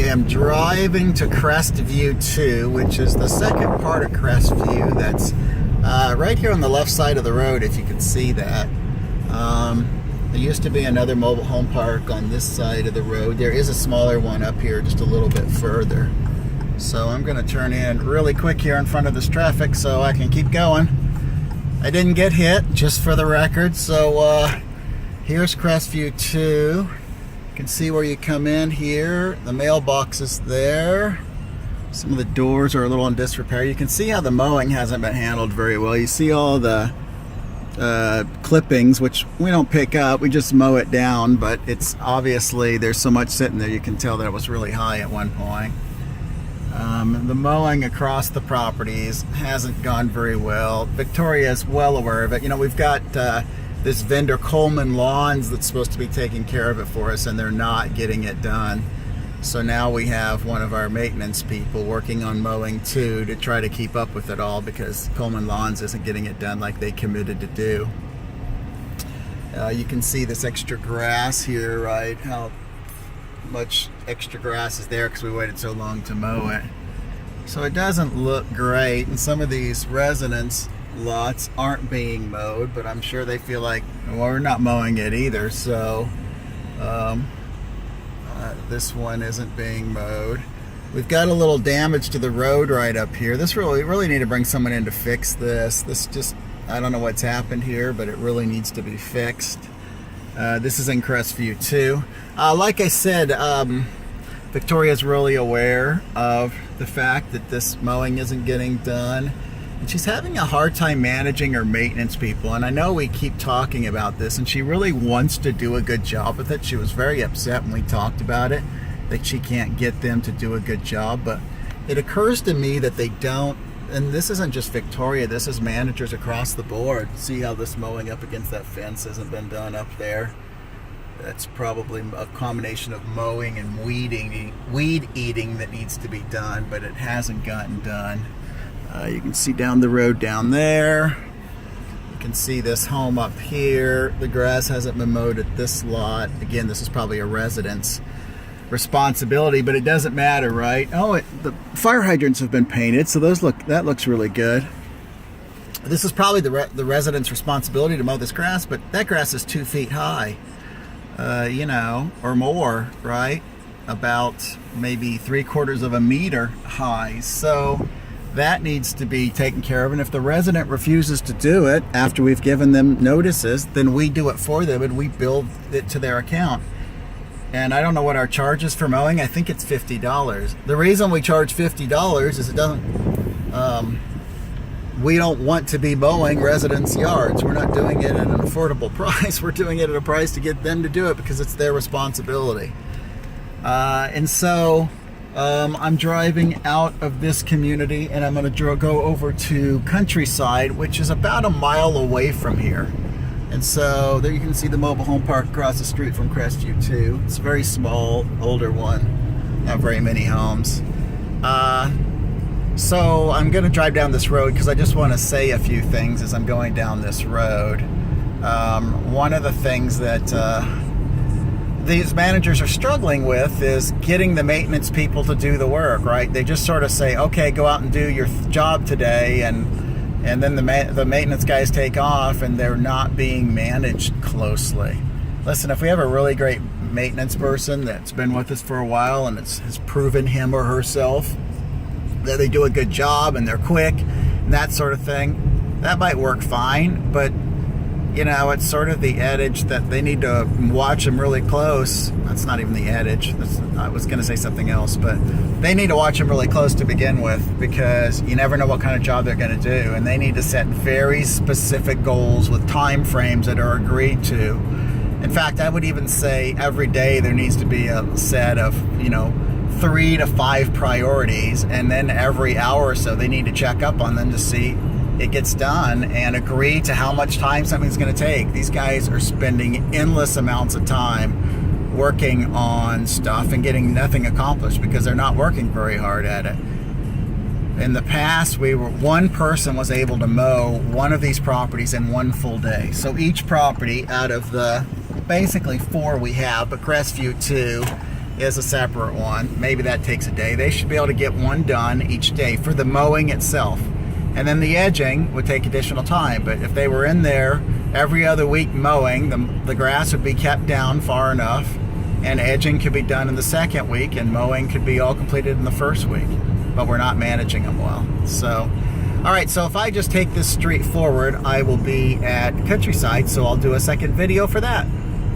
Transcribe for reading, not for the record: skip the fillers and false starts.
am driving to Crestview 2, which is the second part of Crestview that's right here on the left side of the road, if you can see that. There used to be another mobile home park on this side of the road. There is a smaller one up here just a little bit further. So I'm going to turn in really quick here in front of this traffic so I can keep going. I didn't get hit, just for the record. So here's Crestview 2. You can see where you come in here. The mailbox is there. Some of the doors are a little in disrepair. You can see how the mowing hasn't been handled very well. You see all the clippings, which we don't pick up, we just mow it down, but it's obviously there's so much sitting there you can tell that it was really high at one point. The mowing across the properties hasn't gone very well. Victoria is well aware of it. You know, we've got this vendor Coleman Lawns that's supposed to be taking care of it for us, and they're not getting it done. So now we have one of our maintenance people working on mowing too to try to keep up with it all, because Coleman Lawns isn't getting it done like they committed to do. You can see this extra grass here, right? How much extra grass is there because we waited so long to mow it. So it doesn't look great, and some of these residents lots aren't being mowed, but I'm sure they feel like, well, we're not mowing it either, so this one isn't being mowed. We've got a little damage to the road right up here. We really need to bring someone in to fix this. I don't know what's happened here, but it really needs to be fixed. This is in Crestview 2. Like I said, Victoria's really aware of the fact that this mowing isn't getting done. And she's having a hard time managing her maintenance people. And I know we keep talking about this, and she really wants to do a good job with it. She was very upset when we talked about it, that she can't get them to do a good job. But it occurs to me that they don't, and this isn't just Victoria, this is managers across the board. See how this mowing up against that fence hasn't been done up there? That's probably a combination of mowing and weed eating that needs to be done, but it hasn't gotten done. You can see down the road down there. You can see this home up here. The grass hasn't been mowed at this lot. Again, this is probably a resident's responsibility, but it doesn't matter, right? Oh, the fire hydrants have been painted, so that looks really good. This is probably the resident's responsibility to mow this grass, but that grass is 2 feet high, you know, or more, right? About maybe 3/4 of a meter high. So that needs to be taken care of, and if the resident refuses to do it after we've given them notices, then we do it for them and we bill it to their account. And I don't know what our charge is for mowing. I think it's $50. The reason we charge $50 is we don't want to be mowing residents' yards. We're not doing it at an affordable price. We're doing it at a price to get them to do it because it's their responsibility. And so I'm driving out of this community, and I'm going to go over to Countryside, which is about a mile away from here. And so there you can see the mobile home park across the street from Crestview 2. It's a very small, older one, not very many homes. So I'm going to drive down this road because I just want to say a few things as I'm going down this road. One of the things that these managers are struggling with is getting the maintenance people to do the work, right? They just sort of say, okay, go out and do your job today, and then the maintenance guys take off, and they're not being managed closely. Listen, if we have a really great maintenance person that's been with us for a while and has proven him or herself that they do a good job and they're quick and that sort of thing, that might work fine, but you know, it's sort of the adage that they need to watch them really close. That's not even the adage. I was going to say something else, but they need to watch them really close to begin with, because you never know what kind of job they're going to do, and they need to set very specific goals with time frames that are agreed to. In fact, I would even say every day there needs to be a set of, 3 to 5 priorities, and then every hour or so they need to check up on them to see it gets done and agree to how much time something's going to take. These guys are spending endless amounts of time working on stuff and getting nothing accomplished because they're not working very hard at it. In the past, one person was able to mow one of these properties in one full day. So each property out of the basically 4 we have, but Crestview 2 is a separate one. Maybe that takes a day. They should be able to get one done each day for the mowing itself. And then the edging would take additional time. But if they were in there every other week mowing, the grass would be kept down far enough, and edging could be done in the second week, and mowing could be all completed in the first week. But we're not managing them well. So, all right, so if I just take this street forward, I will be at Countryside, so I'll do a second video for that.